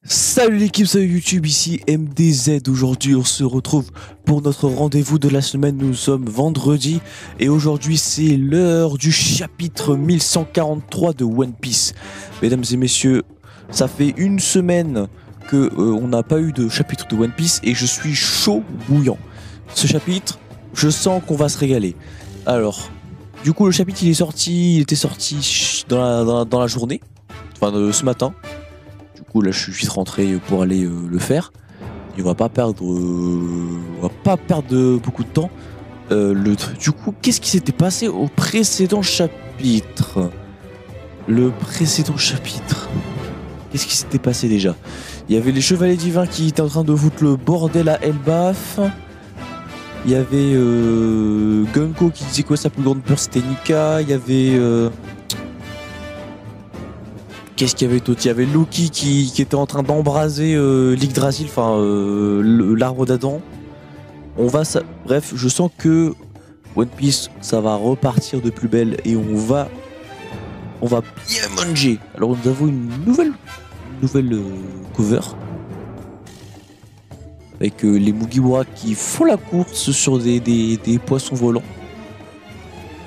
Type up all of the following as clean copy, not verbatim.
Salut l'équipe, salut YouTube, ici MDZ. Aujourd'hui on se retrouve pour notre rendez-vous de la semaine. Nous sommes vendredi et aujourd'hui c'est l'heure du chapitre 1143 de One Piece. Mesdames et messieurs, ça fait une semaine que on n'a pas eu de chapitre de One Piece et je suis chaud bouillant. Ce chapitre, je sens qu'on va se régaler. Alors, du coup le chapitre il était sorti dans la journée, enfin ce matin. Du coup là je suis vite rentré pour aller le faire. Et on va pas perdre beaucoup de temps. Du coup, qu'est-ce qui s'était passé au précédent chapitre? Qu'est-ce qui s'était passé déjà? Il y avait les chevaliers divins qui étaient en train de foutre le bordel à Elbaf. Il y avait Gunko qui disait quoi sa plus grande peur c'était Nika. Il y avait qu'est-ce qu'il y avait d'autre? Il y avait Loki qui était en train d'embraser l'Yggdrasil, enfin l'arbre d'Adam. Bref, je sens que One Piece ça va repartir de plus belle et on va bien manger. Alors nous avons une nouvelle cover avec les Mugiwara qui font la course sur des poissons volants.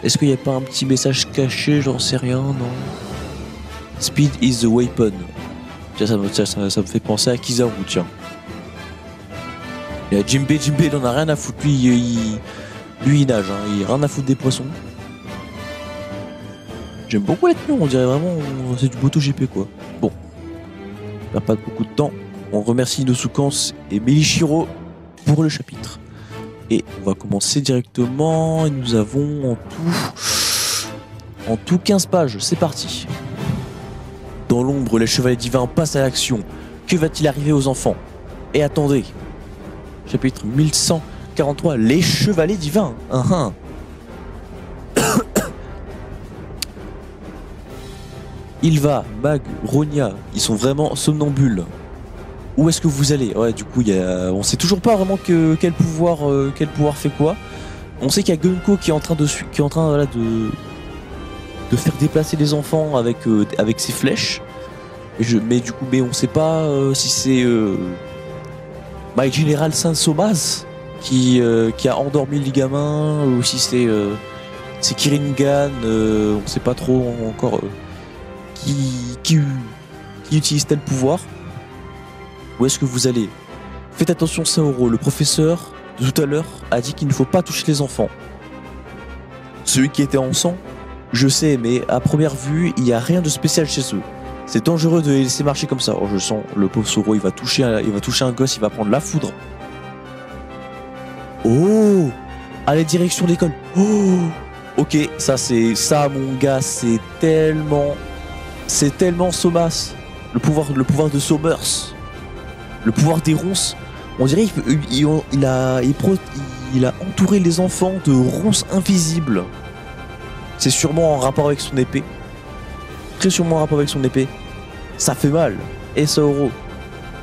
Est-ce qu'il n'y a pas un petit message caché? J'en sais rien, non. Speed is the weapon. Ça me fait penser à Kizaru, tiens. Il y a Jinbe, il en a rien à foutre. Lui, il nage, hein. Il a rien à foutre des poissons. J'aime beaucoup la tenue, on dirait vraiment c'est du MotoGP quoi. Bon, on n'a pas beaucoup de temps. On remercie Inosuke et Melishiro pour le chapitre. Et on va commencer directement. Nous avons en tout 15 pages. C'est parti. Dans l'ombre, les chevaliers divins passent à l'action. Que va-t-il arriver aux enfants? Et attendez. Chapitre 1143. Les chevaliers divins. Ilva, Mag, Ronia, ils sont vraiment somnambules. Où est-ce que vous allez? Ouais, du coup, on sait toujours pas vraiment quel pouvoir fait quoi. On sait qu'il y a Gunko qui est en train de faire déplacer les enfants avec ses flèches. Mais on sait pas si c'est My General Saint-Somas qui a endormi le gamin ou si c'est Kiringan. On sait pas trop encore qui utilise tel pouvoir. Où est-ce que vous allez? Faites attention Saoro, le professeur de tout à l'heure a dit qu'il ne faut pas toucher les enfants. Celui qui était en sang, je sais, mais à première vue, il n'y a rien de spécial chez eux. C'est dangereux de les laisser marcher comme ça. Oh, je sens, le pauvre Saoro, il va toucher un gosse, il va prendre la foudre. Oh! Allez, direction l'école. Oh! Ok, ça mon gars, c'est tellement Somas. Le pouvoir de Somers. Le pouvoir des ronces. On dirait qu'il a entouré les enfants de ronces invisibles. C'est sûrement en rapport avec son épée. Très sûrement en rapport avec son épée. Ça fait mal. Et Saoro,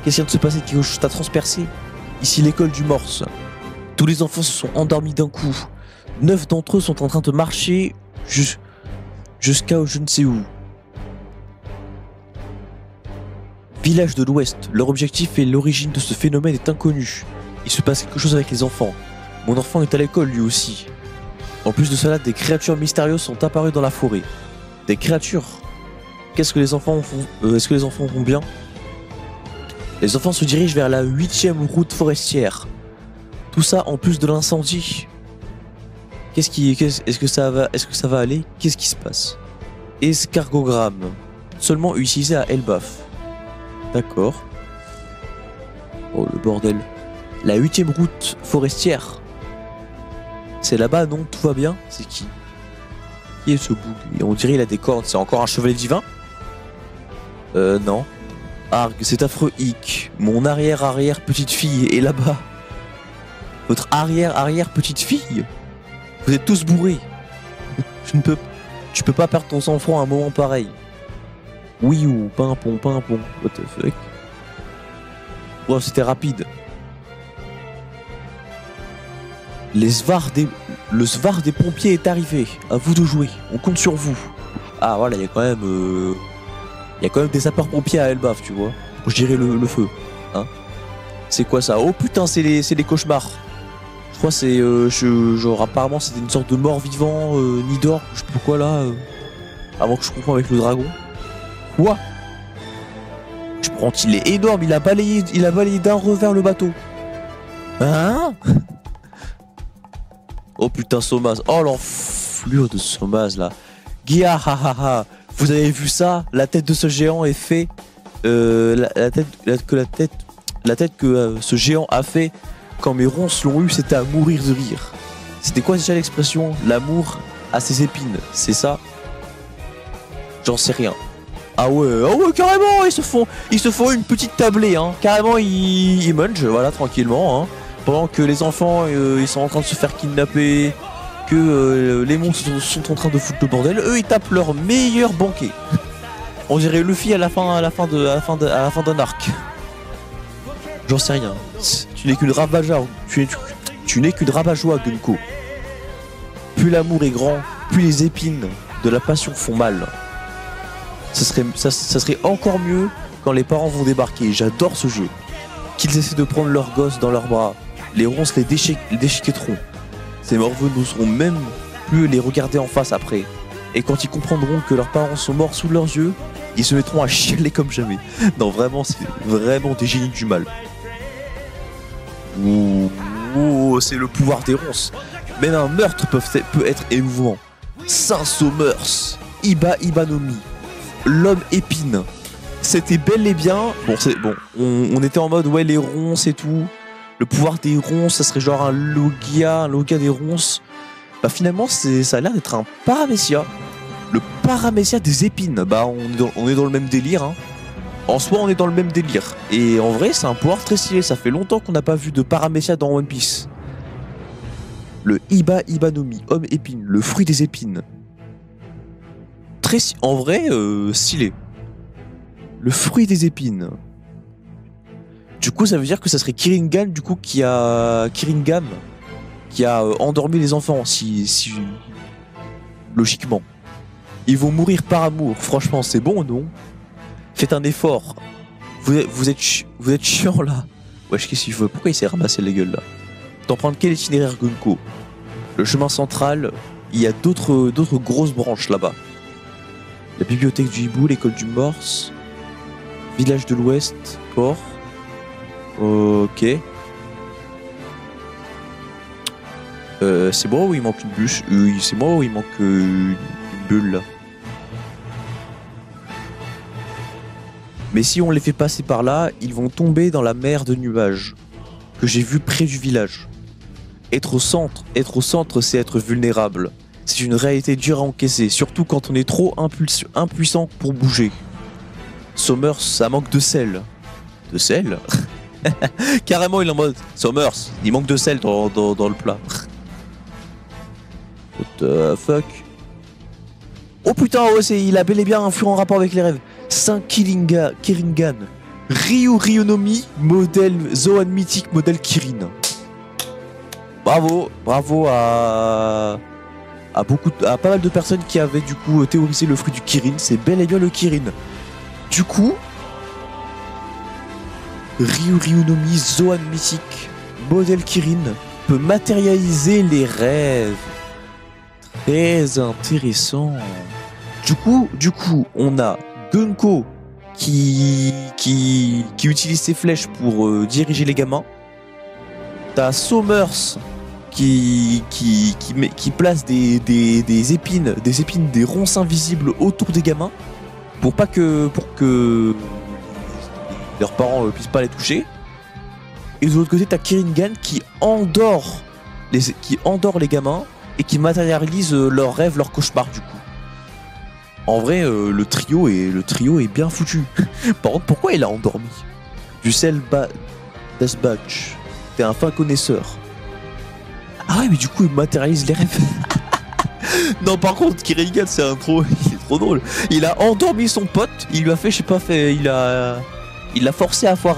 qu'est-ce qui vient de se passer? Quelque chose t'a transpercé. Ici l'école du Morse. Tous les enfants se sont endormis d'un coup. 9 d'entre eux sont en train de marcher jusqu'à je ne sais où. Village de l'Ouest. Leur objectif et l'origine de ce phénomène est inconnu. Il se passe quelque chose avec les enfants. Mon enfant est à l'école lui aussi. En plus de cela, des créatures mystérieuses sont apparues dans la forêt. Des créatures. Qu'est-ce que les enfants font? Est-ce que les enfants vont bien? Les enfants se dirigent vers la 8e route forestière. Tout ça en plus de l'incendie. Est-ce que ça va aller? Qu'est-ce qui se passe? Escargogramme. Seulement utilisé à Elbaf. D'accord. Oh le bordel. La 8e route forestière. C'est là-bas, non? Tout va bien? C'est qui? Qui est ce boug? On dirait il a des cornes. C'est encore un chevalier divin? Non. Arg, c'est affreux, hic. Mon arrière petite fille est là-bas. Votre arrière petite fille? Vous êtes tous bourrés. Tu peux pas perdre ton sang-froid à un moment pareil. Oui ou pimpon. What the fuck. Ouais, c'était rapide. Le Svar des pompiers est arrivé. À vous de jouer. On compte sur vous. Ah voilà, il y a quand même des sapeurs-pompiers à Elbaf, tu vois. Pour gérer le feu. Hein. C'est quoi ça? Oh putain, c'est les cauchemars. Je crois que c'est genre apparemment c'était une sorte de mort-vivant, nid d'or, je sais plus quoi là. Avant que je comprenne avec le dragon. Quoi? Je prends, il est énorme, il a balayé d'un revers le bateau. Hein? Oh putain, Somaz. Oh l'enflure de Somaz là. Guia, hahaha. Vous avez vu ça? La tête de ce géant est fait. La tête que ce géant a fait quand mes ronces l'ont eu, c'était à mourir de rire. C'était quoi déjà l'expression? L'amour a ses épines, c'est ça? J'en sais rien. Ah ouais, carrément, ils se font une petite tablée, hein. Carrément, ils mangent, voilà, tranquillement, hein. Pendant que les enfants, ils sont en train de se faire kidnapper, que les monstres sont en train de foutre le bordel, eux, ils tapent leur meilleur banquet. On dirait Luffy à la fin d'un arc. J'en sais rien. Tu n'es qu'une rabat-joie. Tu n'es qu'une rabat-joie, Gunko. Plus l'amour est grand, plus les épines de la passion font mal. Ça serait encore mieux quand les parents vont débarquer. J'adore ce jeu. Qu'ils essaient de prendre leurs gosses dans leurs bras. Les ronces les déchiquetteront. Ces morveux n'oseront même plus les regarder en face après. Et quand ils comprendront que leurs parents sont morts sous leurs yeux, ils se mettront à chialer comme jamais. Non, vraiment, c'est vraiment des génies du mal. Oh, c'est le pouvoir des ronces. Même un meurtre peut être émouvant. Saint Somers, Ibanomi, l'homme épine. C'était bel et bien. Bon, on était en mode ouais, les ronces et tout. Le pouvoir des ronces, ça serait genre un Logia des ronces. Bah finalement, ça a l'air d'être un Paramecia. Le Paramecia des épines. Bah on est dans le même délire, hein. En soi, on est dans le même délire. Et en vrai, c'est un pouvoir très stylé. Ça fait longtemps qu'on n'a pas vu de Paramecia dans One Piece. Le Ibanomi, homme épine, le fruit des épines. En vrai, stylé. Le fruit des épines. Du coup, ça veut dire que ça serait Kiringan, du coup, qui a endormi les enfants, si logiquement. Ils vont mourir par amour. Franchement, c'est bon, non? Faites un effort. Vous êtes chiant là. Wesh, qu'est-ce qu'il faut? Pourquoi il s'est ramassé la gueule là? T'en prendre quel itinéraire, Gunko? Le chemin central, il y a d'autres grosses branches là-bas. La bibliothèque du hibou, l'école du morse, village de l'ouest, port. Ok. C'est moi ou il manque une bûche? C'est moi ou il manque une bulle là? Mais si on les fait passer par là, ils vont tomber dans la mer de nuages que j'ai vu près du village. Être au centre, c'est être vulnérable. C'est une réalité dure à encaisser, surtout quand on est trop impuissant pour bouger. Somers, ça manque de sel. De sel? Carrément, il est en mode Somers, il manque de sel dans le plat. What the fuck? Oh putain, ouais, il a bel et bien un fur en rapport avec les rêves. Saint Kiringan. Ryunomi, modèle Zoan mythique, modèle Kirin. Bravo à pas mal de personnes qui avaient du coup théorisé le fruit du Kirin. C'est bel et bien le Kirin. Du coup, Ryunomi Zoan mythique, modèle Kirin, peut matérialiser les rêves. Très intéressant. Du coup, on a Gunko qui utilise ses flèches pour diriger les gamins. T'as Somers qui place des épines, des ronces invisibles autour des gamins pour que leurs parents puissent pas les toucher. Et de l'autre côté, t'as Kiringan qui endort les gamins et qui matérialise leurs rêves, leurs cauchemars du coup. En vrai, le trio est bien foutu. Par contre, pourquoi il a endormi? Du sel Dasbach. T'es un fin connaisseur. Ah ouais, mais du coup, il matérialise les rêves. Non, par contre, Kirigan, c'est un trop, il est trop drôle. Il a endormi son pote, il lui a fait, je sais pas, il l'a forcé à faire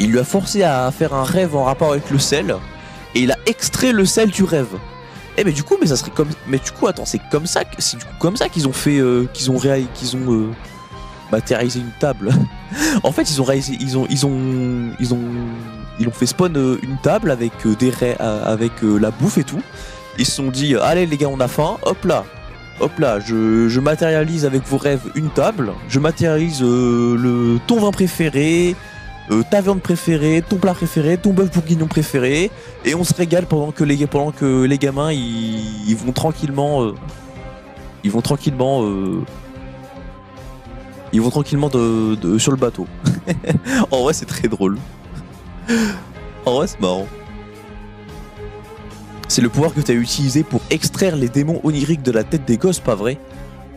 il lui a forcé à faire un rêve en rapport avec le sel, et il a extrait le sel du rêve. Eh mais du coup, mais ça serait comme, mais du coup, attends, c'est comme ça, c'est du coup comme ça qu'ils ont fait, qu'ils ont matérialisé une table. En fait, ils ont fait spawn une table avec avec la bouffe et tout. Ils se sont dit, allez les gars, on a faim. Hop là, je matérialise avec vos rêves une table. Je matérialise ton vin préféré, ta viande préférée, ton plat préféré, ton bœuf bourguignon préféré, et on se régale pendant que les gamins ils vont tranquillement sur le bateau. En vrai, c'est très drôle. En vrai, c'est marrant. C'est le pouvoir que tu as utilisé pour extraire les démons oniriques de la tête des gosses, pas vrai?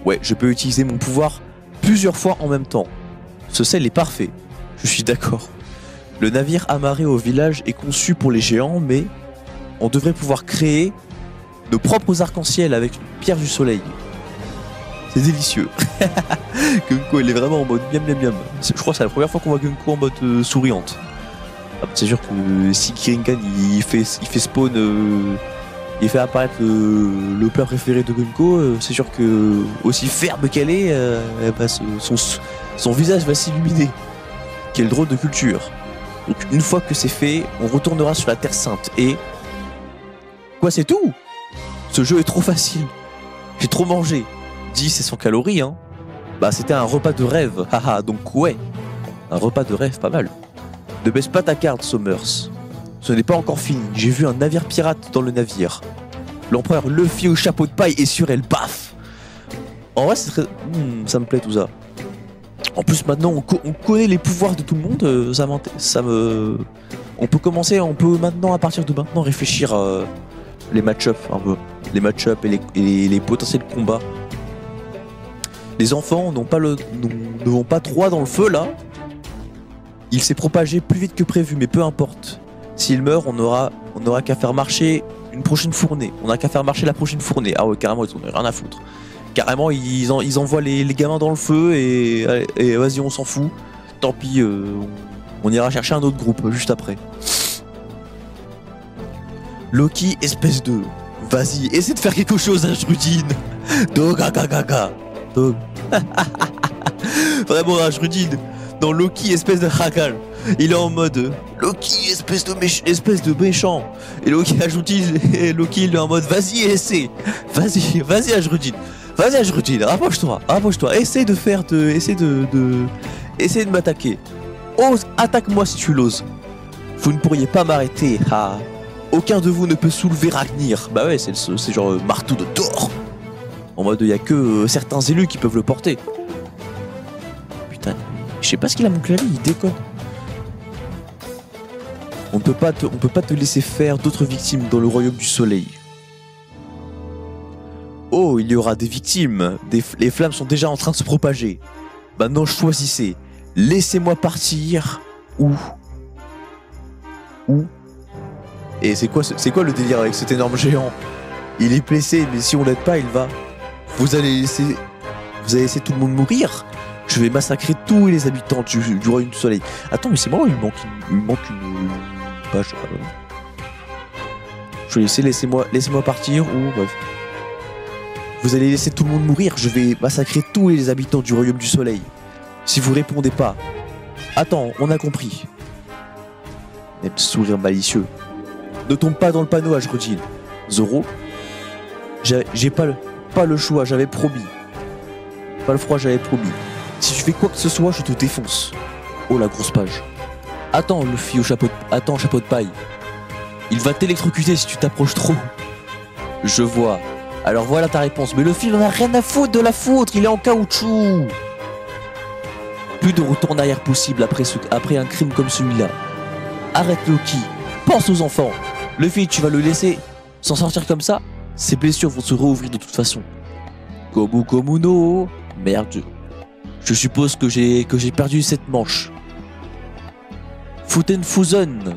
Ouais, je peux utiliser mon pouvoir plusieurs fois en même temps. Ce sel est parfait. Je suis d'accord. Le navire amarré au village est conçu pour les géants, mais on devrait pouvoir créer nos propres arcs-en-ciel avec une pierre du soleil. C'est délicieux. Gunko, il est vraiment en mode miam miam miam. Je crois que c'est la première fois qu'on voit Gunko en mode souriante. Ah, c'est sûr que si Kirinkan il fait spawn, il fait apparaître le plat préféré de Gunko, c'est sûr que aussi ferme qu'elle est, son visage va s'illuminer. Quelle drôle de culture. Donc une fois que c'est fait, on retournera sur la Terre Sainte et... Quoi, c'est tout? Ce jeu est trop facile. J'ai trop mangé. 10 et 100 calories, hein. Bah c'était un repas de rêve, haha, donc ouais. Un repas de rêve, pas mal. Ne baisse pas ta carte, Sommers. Ce n'est pas encore fini, j'ai vu un navire pirate dans le navire. L'empereur Luffy au chapeau de paille est sur elle, paf. En vrai, c'est très... ça me plaît tout ça. En plus, maintenant, on connaît les pouvoirs de tout le monde, On peut maintenant, à partir de maintenant, réfléchir les match-up un peu. Les match-up et les potentiels combats. Les enfants ne vont pas trop dans le feu, là. Il s'est propagé plus vite que prévu, mais peu importe. S'il meurt, on aura qu'à faire marcher une prochaine fournée. On a qu'à faire marcher la prochaine fournée. Ah ouais, carrément, ils en ont rien à foutre. Carrément, ils envoient les gamins dans le feu et vas-y, on s'en fout. Tant pis, on ira chercher un autre groupe juste après. Loki, espèce de... Vas-y, essaie de faire quelque chose, Ashrudin. Dogagagaga. Dog. Vraiment, Ashrudin. Dans Loki, espèce de hackal. Il est en mode Loki, espèce de méchant. Et Loki ajoute, Loki, il est en mode vas-y, essaie. Vas-y, Ashrudin. Vas-y, Ashrudin, rapproche-toi. Essaie de m'attaquer. Ose, attaque-moi si tu l'oses. Vous ne pourriez pas m'arrêter, ah. Aucun de vous ne peut soulever Ragnir. Bah ouais, c'est genre marteau de Thor. En mode, il y a que certains élus qui peuvent le porter. Putain, je sais pas ce qu'il a mon clavier, il déconne. On peut pas te laisser faire d'autres victimes dans le royaume du soleil. Oh, il y aura des victimes. Les flammes sont déjà en train de se propager. Maintenant, choisissez. Laissez-moi partir ou... Et c'est quoi le délire avec cet énorme géant? Il est blessé, mais si on l'aide pas, il va... Vous allez laisser tout le monde mourir? Je vais massacrer tous les habitants du royaume du soleil. Attends, mais c'est moi, il me manque une page. Je vais laissez-moi partir ou... Bref. Vous allez laisser tout le monde mourir, je vais massacrer tous les habitants du royaume du soleil. Si vous répondez pas... Attends, on a compris. Même sourire malicieux. Ne tombe pas dans le panneau, Ashrudin. Zoro, j'ai pas le choix, j'avais promis. Pas le froid, j'avais promis. Si tu fais quoi que ce soit, je te défonce. Oh, la grosse page. Attends, Luffy au chapeau de paille. Il va t'électrocuter si tu t'approches trop. Je vois. Alors voilà ta réponse. Mais Luffy, il en a rien à foutre de la foutre. Il est en caoutchouc. Plus de retour en arrière possible après un crime comme celui-là. Arrête Loki. Pense aux enfants. Luffy, tu vas le laisser s'en sortir comme ça? Ses blessures vont se rouvrir de toute façon. Komu no. Merde. Je suppose que j'ai perdu cette manche. Futenfusen.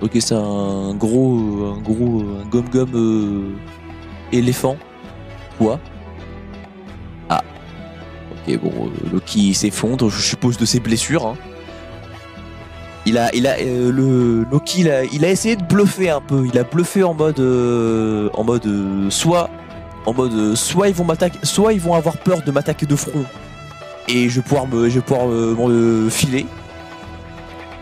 Ok, c'est un gomme-gomme éléphant. Quoi? Ah, ok, bon, Loki s'effondre, je suppose, de ses blessures. Hein. Le Loki, il a essayé de bluffer un peu. Il a bluffé soit ils vont m'attaquer, soit ils vont avoir peur de m'attaquer de front et je vais pouvoir me filer.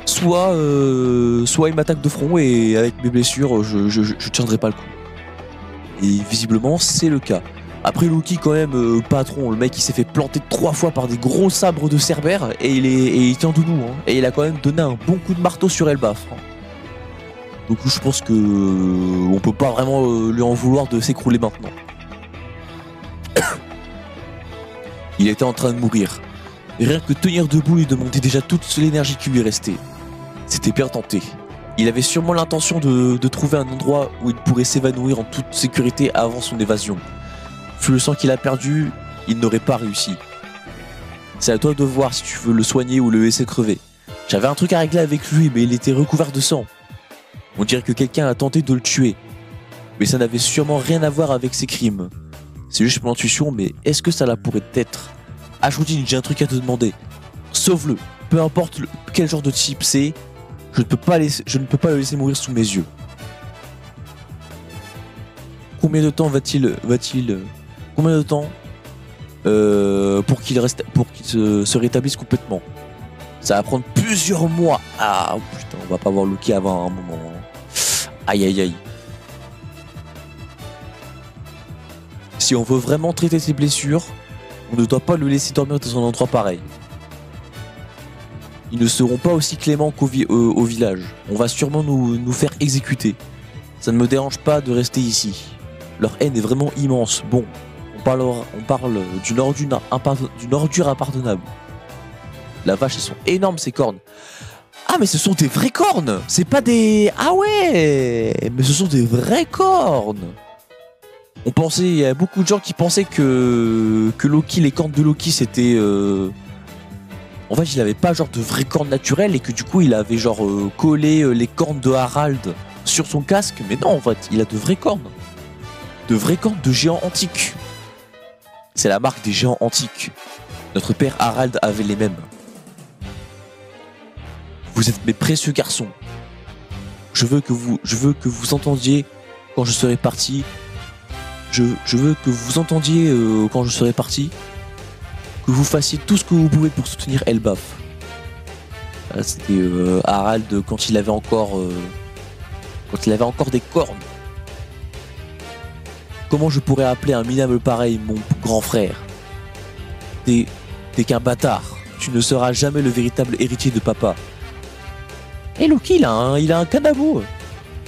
Soit ils m'attaquent de front et avec mes blessures, je tiendrai pas le coup. Et visiblement, c'est le cas. Après Loki, quand même, patron, le mec il s'est fait planter 3 fois par des gros sabres de Cerbère et il tient debout. Hein. Et il a quand même donné un bon coup de marteau sur Elbaf. Hein. Donc je pense que on peut pas vraiment lui en vouloir de s'écrouler maintenant. Il était en train de mourir. Et rien que tenir debout lui demandait déjà toute l'énergie qui lui restait. C'était bien tenté. Il avait sûrement l'intention de trouver un endroit où il pourrait s'évanouir en toute sécurité avant son évasion. Vu le sang qu'il a perdu, il n'aurait pas réussi. C'est à toi de voir si tu veux le soigner ou le laisser crever. J'avais un truc à régler avec lui, mais il était recouvert de sang. On dirait que quelqu'un a tenté de le tuer. Mais ça n'avait sûrement rien à voir avec ses crimes. C'est juste mon intuition, mais est-ce que ça la pourrait être? Ashwoodin, j'ai un truc à te demander. Sauve-le. Peu importe quel genre de type c'est, je ne peux pas le laisser mourir sous mes yeux. Combien de temps combien de temps pour qu'il se rétablisse complètement? Ça va prendre plusieurs mois. Ah putain, on va pas voir Loki avant un moment. Aïe aïe aïe. Si on veut vraiment traiter ses blessures, on ne doit pas le laisser dormir dans un endroit pareil. Ils ne seront pas aussi cléments au village. On va sûrement nous faire exécuter. Ça ne me dérange pas de rester ici. Leur haine est vraiment immense. Bon, on parle d'une ordure impardonnable. La vache, elles sont énormes ces cornes. Ah mais ce sont des vraies cornes. C'est pas des... Ah ouais. Mais ce sont des vraies cornes. Il y a beaucoup de gens qui pensaient que Loki, les cornes de Loki, c'était... En fait, il avait pas genre de vraies cornes naturelles et que du coup, il avait genre collé les cornes de Harald sur son casque. Mais non, en fait, il a de vraies cornes. De vraies cornes de géants antiques. C'est la marque des géants antiques. Notre père Harald avait les mêmes. Vous êtes mes précieux garçons. Je veux que vous entendiez quand je serai parti. Je veux que vous entendiez quand je serai parti. Que vous fassiez tout ce que vous pouvez pour soutenir Elbaf. C'était Harald quand il avait encore des cornes. Comment je pourrais appeler un minable pareil mon grand frère? T'es qu'un bâtard. Tu ne seras jamais le véritable héritier de papa. Et Loki, il a un canabo.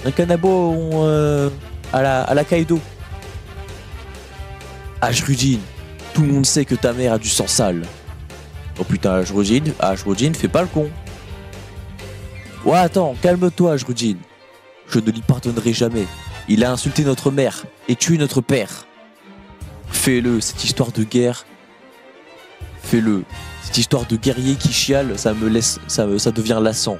Un canabo à la Kaido. Ashwoodin, tout le monde sait que ta mère a du sang sale. Oh putain, Ashwoodin, fais pas le con. Ouais, attends, calme-toi, Ashwoodin. Je ne lui pardonnerai jamais. Il a insulté notre mère et tué notre père. Fais-le, cette histoire de guerre. Fais-le. Cette histoire de guerrier qui chiale, ça devient lassant.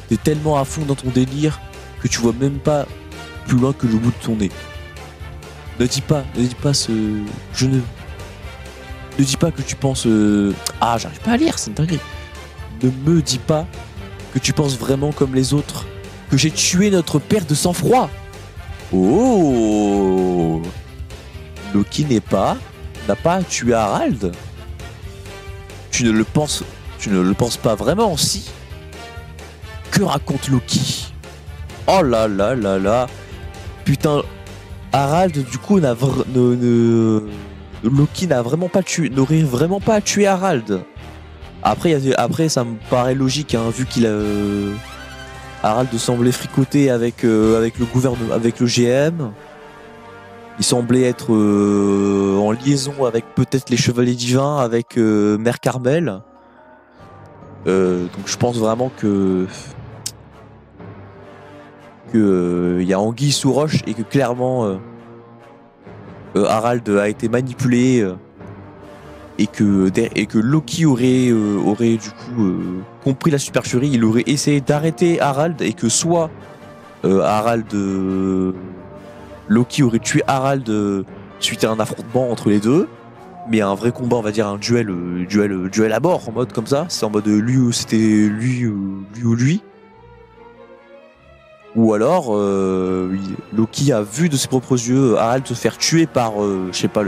T'es tellement à fond dans ton délire que tu vois même pas plus loin que le bout de ton nez. Ne dis pas que tu penses... Ah, j'arrive pas à lire, c'est une dinguerie. Ne me dis pas que tu penses vraiment comme les autres, que j'ai tué notre père de sang-froid. Oh, Loki n'a pas tué Harald. Tu ne le penses pas vraiment, si? Que raconte Loki? Oh là là là là. Putain, Harald, du coup, Loki n'aurait vraiment pas tué Harald. Après, ça me paraît logique, hein, vu qu'il a... Harald semblait fricoter avec le gouvernement, avec le GM. Il semblait être en liaison avec peut-être les Chevaliers Divins, avec Mère Carmel. Donc je pense vraiment que y a anguille sous roche et que clairement Harald a été manipulé et que Loki aurait du coup compris la supercherie, il aurait essayé d'arrêter Harald et que soit Loki aurait tué Harald suite à un affrontement entre les deux, mais un vrai combat, on va dire un duel à mort en mode comme ça, c'est en mode c'était lui ou lui. Ou alors Loki a vu de ses propres yeux Harald se faire tuer par je sais pas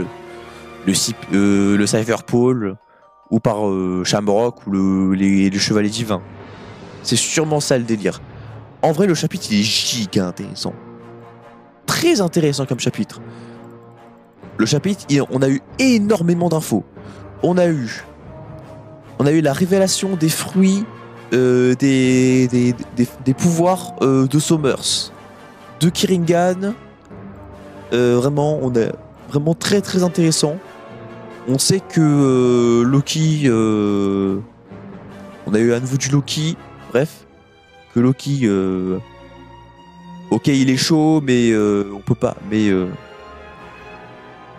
le Cypherpole ou par Shamrock ou les chevaliers divins. C'est sûrement ça le délire. En vrai, le chapitre il est giga intéressant. Très intéressant comme chapitre. Le chapitre, on a eu énormément d'infos. On a eu la révélation des fruits des pouvoirs de Somers, de Kiringan. Vraiment, on a vraiment très très intéressant. On sait que Loki, on a eu à nouveau du Loki. Bref, que Loki, ok, il est chaud, mais on peut pas.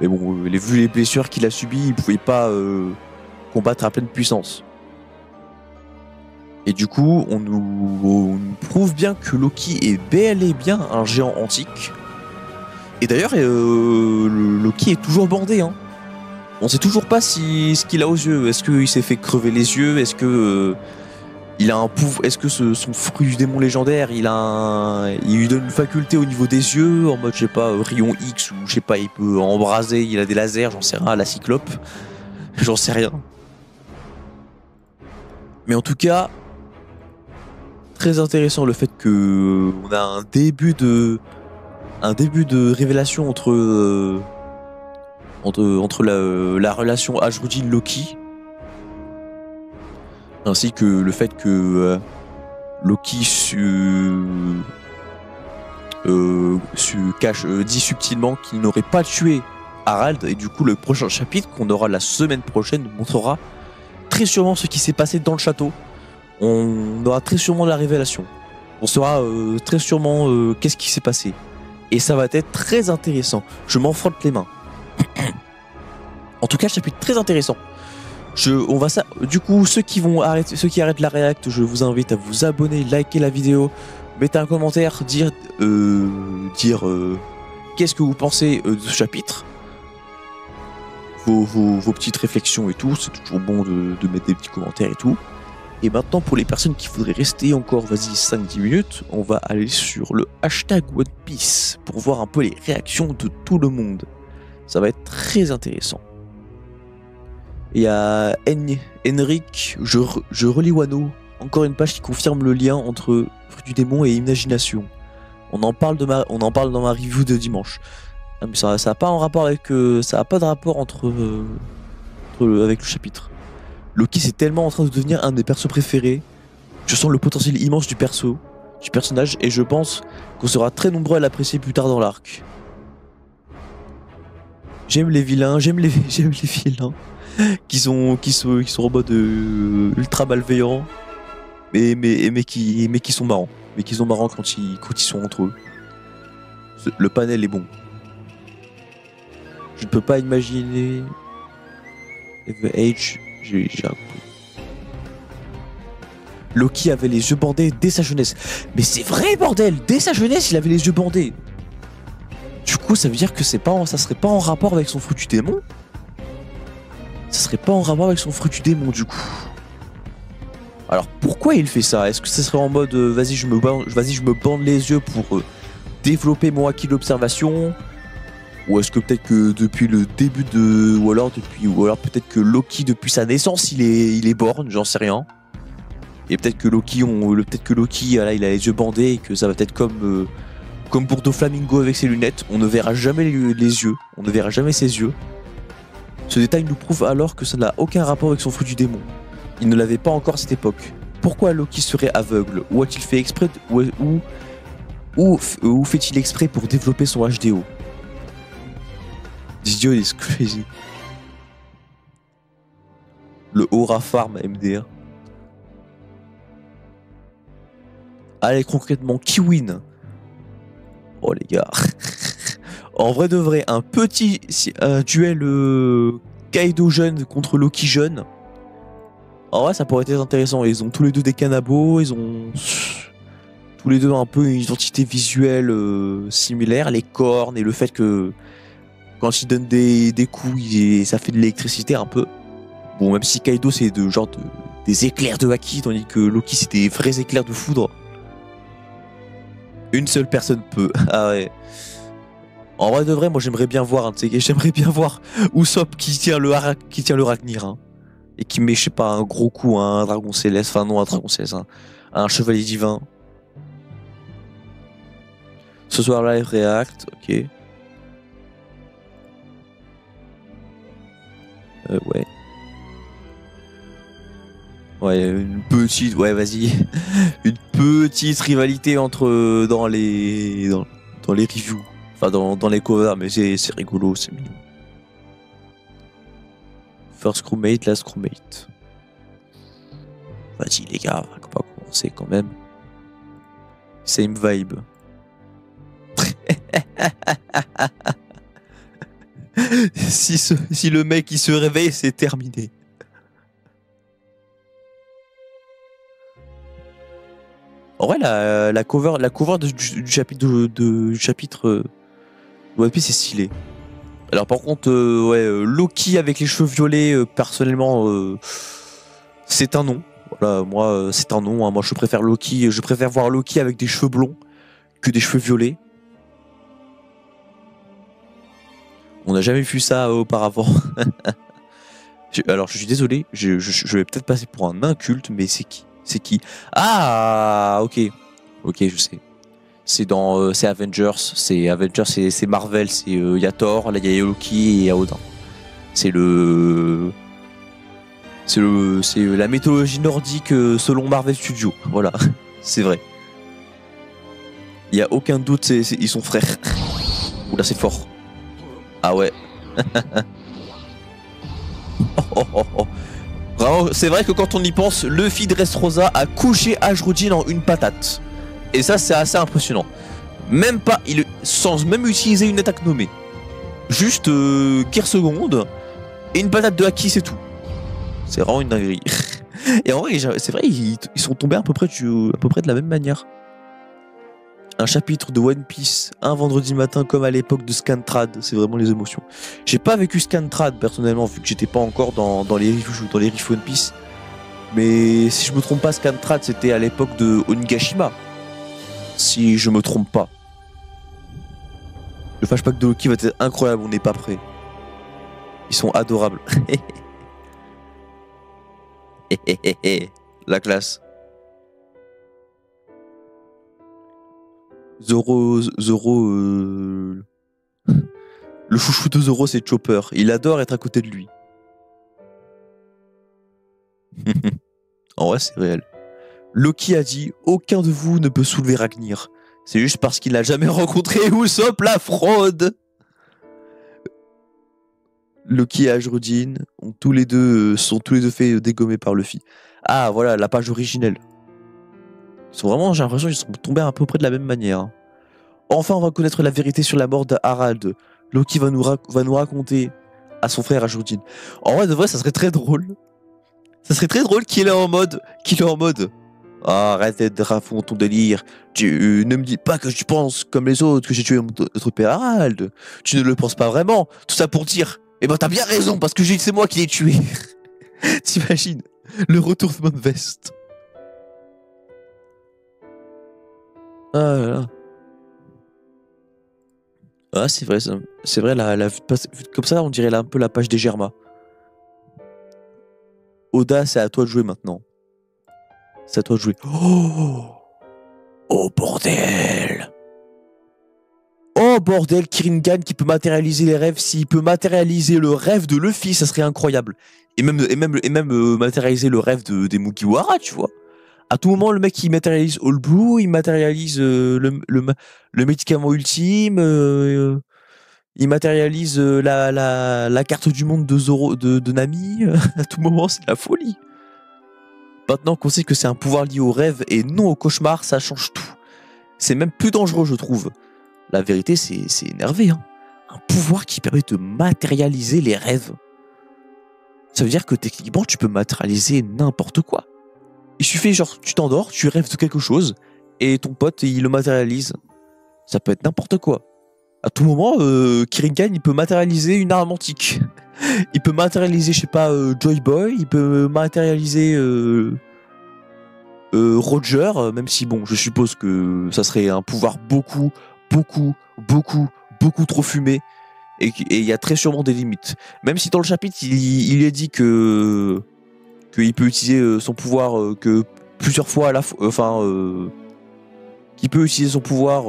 Mais bon, vu les blessures qu'il a subies, il pouvait pas combattre à pleine puissance. Et du coup, on nous prouve bien que Loki est bel et bien un géant antique. Et d'ailleurs, Loki est toujours bandé. Hein. On sait toujours pas ce qu'il a aux yeux. Est-ce qu'il s'est fait crever les yeux? Est-ce que il a un pouvoir? Est-ce que son fruit du démon légendaire, il lui donne une faculté au niveau des yeux, en mode je sais pas rayon X ou je sais pas, il peut embraser, il a des lasers, j'en sais rien, à la Cyclope, j'en sais rien. Mais en tout cas, très intéressant le fait que on a un début de révélation entre la relation Ashrudin-Loki, ainsi que le fait que Loki dit subtilement qu'il n'aurait pas tué Harald, et du coup le prochain chapitre qu'on aura la semaine prochaine nous montrera très sûrement ce qui s'est passé dans le château. On aura très sûrement la révélation. On saura très sûrement qu'est-ce qui s'est passé. Et ça va être très intéressant. Je m'en frotte les mains. En tout cas, chapitre très intéressant. Du coup, ceux qui arrêtent la réact, je vous invite à vous abonner, liker la vidéo, mettre un commentaire, dire qu'est-ce que vous pensez de ce chapitre, vos petites réflexions et tout. C'est toujours bon de mettre des petits commentaires et tout. Et maintenant, pour les personnes qui voudraient rester encore, vas-y, 5-10 minutes, on va aller sur le hashtag One Piece pour voir un peu les réactions de tout le monde. Ça va être très intéressant. Il y a Henrik, je relis Wano, encore une page qui confirme le lien entre Fruit du démon et Imagination. On en parle dans ma review de dimanche. Mais ça a pas en rapport avec, ça a pas de rapport avec le chapitre. Loki c'est tellement en train de devenir un des persos préférés. Je sens le potentiel immense du personnage, et je pense qu'on sera très nombreux à l'apprécier plus tard dans l'arc. J'aime les vilains, j'aime les vilains qui sont en mode ultra malveillants, mais qui sont marrants, quand ils sont entre eux. Le panel est bon. Je ne peux pas imaginer The Age. J'ai un coup. Loki avait les yeux bandés dès sa jeunesse. Mais c'est vrai, bordel! Dès sa jeunesse, il avait les yeux bandés. Du coup, ça veut dire que ça serait pas en rapport avec son fruit du démon? Ça serait pas en rapport avec son fruit du démon, du coup. Alors, pourquoi il fait ça? Est-ce que ça serait en mode vas-y, je me bande les yeux pour développer mon acquis d'observation? Ou est-ce que peut-être que depuis le début ou alors peut-être que Loki depuis sa naissance il est born, j'en sais rien. Et peut-être que Loki là, il a les yeux bandés et que ça va être comme pour Doflamingo avec ses lunettes, on ne verra jamais les yeux, on ne verra jamais ses yeux. Ce détail nous prouve alors que ça n'a aucun rapport avec son fruit du démon. Il ne l'avait pas encore à cette époque. Pourquoi Loki serait aveugle? Ou a-t-il fait exprès ou fait-il exprès pour développer son HDO? This idiot is crazy. Le Aura Farm MDR. Allez, concrètement, Kiwin. Oh les gars. En vrai de vrai, un petit duel Kaido jeune contre Loki jeune. En vrai, ça pourrait être intéressant. Ils ont tous les deux des kanabos, ils ont tous les deux un peu une identité visuelle similaire, les cornes et le fait que quand ils donnent des coups, ça fait de l'électricité un peu. Bon, même si Kaido c'est des éclairs de haki, tandis que Loki c'est des vrais éclairs de foudre. Une seule personne peut. Ah ouais. En vrai de vrai, moi j'aimerais bien voir, j'aimerais bien voir Usopp qui tient le Ragnir, hein, et qui met, je sais pas, un gros coup à un dragon céleste, enfin non, un dragon céleste, hein, à un chevalier divin. Ce soir live react, ok. Ouais. Ouais, une petite, ouais, vas-y, une petite rivalité entre dans les reviews. Enfin, dans les covers, mais c'est rigolo, c'est mignon. First crewmate, last crewmate. Vas-y, les gars, on va pas commencer quand même. Same vibe. Si le mec il se réveille, c'est terminé. En vrai, la cover du chapitre du chapitre One Piece est stylé. Alors par contre, Loki avec les cheveux violets, personnellement, c'est un non. Voilà, moi, c'est un non. Hein. Moi, je préfère Loki. Je préfère voir Loki avec des cheveux blonds que des cheveux violets. On n'a jamais vu ça auparavant. Alors, je suis désolé. Je vais peut-être passer pour un inculte, mais c'est qui? C'est qui? Ah, ok. Ok, je sais. C'est c'est Avengers, c'est Marvel, il y a Thor, là il y a Loki et il y a Odin. C'est la mythologie nordique selon Marvel Studios. Voilà, c'est vrai. Il y a aucun doute, ils sont frères. Oula, c'est fort. Ah ouais. Vraiment, c'est vrai que quand on y pense, Luffy Dressrosa a couché Ashrodin en une patate. Et ça, c'est assez impressionnant. Même pas, sans même utiliser une attaque nommée. Juste guerre seconde et une patate de haki, c'est tout. C'est vraiment une dinguerie. Et en vrai, c'est vrai, ils sont tombés à peu près de la même manière. Un chapitre de One Piece, un vendredi matin comme à l'époque de Scantrad, c'est vraiment les émotions. J'ai pas vécu Scantrad personnellement, vu que j'étais pas encore dans les riffs One Piece. Mais si je me trompe pas, Scantrad c'était à l'époque de Onigashima. Si je me trompe pas. Le flashback de Loki va être incroyable, on n'est pas prêt. Ils sont adorables. La classe. Zoro, le chouchou de Zoro c'est Chopper. Il adore être à côté de lui. En vrai c'est réel. Loki a dit « Aucun de vous ne peut soulever Ragnir. C'est juste parce qu'il n'a jamais rencontré Usopp la fraude. » Loki et Ashrodin sont tous les deux fait dégommer par Luffy. Ah voilà, la page originelle. Ils sont vraiment, j'ai l'impression qu'ils sont tombés à peu près de la même manière. Enfin, on va connaître la vérité sur la mort d'Harald. Loki va nous raconter à son frère Ashrodin. En vrai, de vrai, ça serait très drôle. Ça serait très drôle qu'il est en mode... Ah, arrête d'être à fond ton délire. Tu ne me dis pas que tu penses comme les autres que j'ai tué notre père Harald. Tu ne le penses pas vraiment. Tout ça pour dire... Eh ben t'as bien raison parce que c'est moi qui l'ai tué. T'imagines le retournement de veste. Ah là là. Ah c'est vrai, c'est vrai comme ça on dirait un peu la page des Germa. Oda, c'est à toi de jouer maintenant. C'est à toi de jouer. Oh bordel. Oh bordel, Kiringan qui peut matérialiser les rêves. S'il peut matérialiser le rêve de Luffy, ça serait incroyable. Et même matérialiser le rêve des Mugiwara, tu vois. À tout moment, le mec il matérialise All Blue, il matérialise le médicament ultime, il matérialise la carte du monde de Zoro, de Nami. À tout moment, c'est la folie. Maintenant qu'on sait que c'est un pouvoir lié au rêve et non au cauchemar, ça change tout. C'est même plus dangereux, je trouve. La vérité, c'est énervé. Hein. Un pouvoir qui permet de matérialiser les rêves. Ça veut dire que techniquement, tu peux matérialiser n'importe quoi. Il suffit, genre, tu t'endors, tu rêves de quelque chose, et ton pote, il le matérialise. Ça peut être n'importe quoi. À tout moment, Kiringan, il peut matérialiser une arme antique. Il peut matérialiser, je sais pas, Joy Boy, il peut matérialiser Roger, même si, bon, je suppose que ça serait un pouvoir beaucoup trop fumé, et il y a très sûrement des limites. Même si dans le chapitre, il est dit que qu'il peut utiliser son pouvoir que plusieurs fois à la fois, qu'il peut utiliser son pouvoir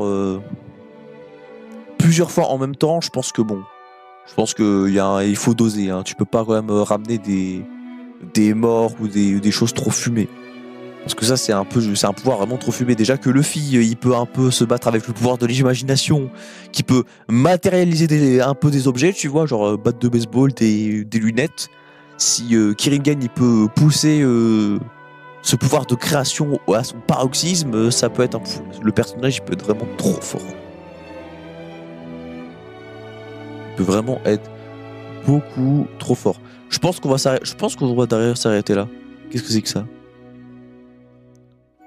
plusieurs fois en même temps. Je pense que bon, il faut doser, hein. Tu peux pas quand même ramener des morts ou des choses trop fumées. Parce que ça, c'est un pouvoir vraiment trop fumé. Déjà que Luffy, il peut un peu se battre avec le pouvoir de l'imagination, qui peut matérialiser un peu des objets, tu vois, genre batte de baseball, des lunettes. Si Kiringan, il peut pousser ce pouvoir de création à son paroxysme, ça peut être le personnage, il peut être vraiment trop fort. Il peut vraiment être beaucoup trop fort. Je pense qu'on va derrière s'arrêter là. Qu'est-ce que c'est que ça?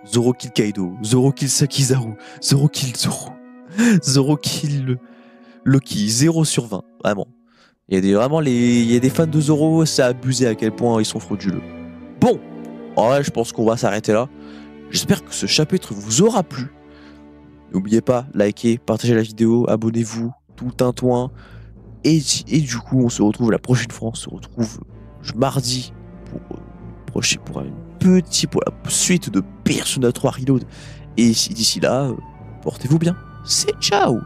Zoro kill Kaido, Zoro kill Sakizaru, Zoro kill Zoro, Zoro kill Lucky, 0 sur 20, vraiment. Il y a des fans de Zoro, c'est abusé à quel point ils sont frauduleux. Bon, en vrai, je pense qu'on va s'arrêter là. J'espère que ce chapitre vous aura plu. N'oubliez pas, likez, partagez la vidéo, abonnez-vous, tout un toin. Et du coup, on se retrouve la prochaine fois. On se retrouve mardi pour la suite de Persona 3 Reload. Et d'ici là, portez-vous bien. C'est ciao!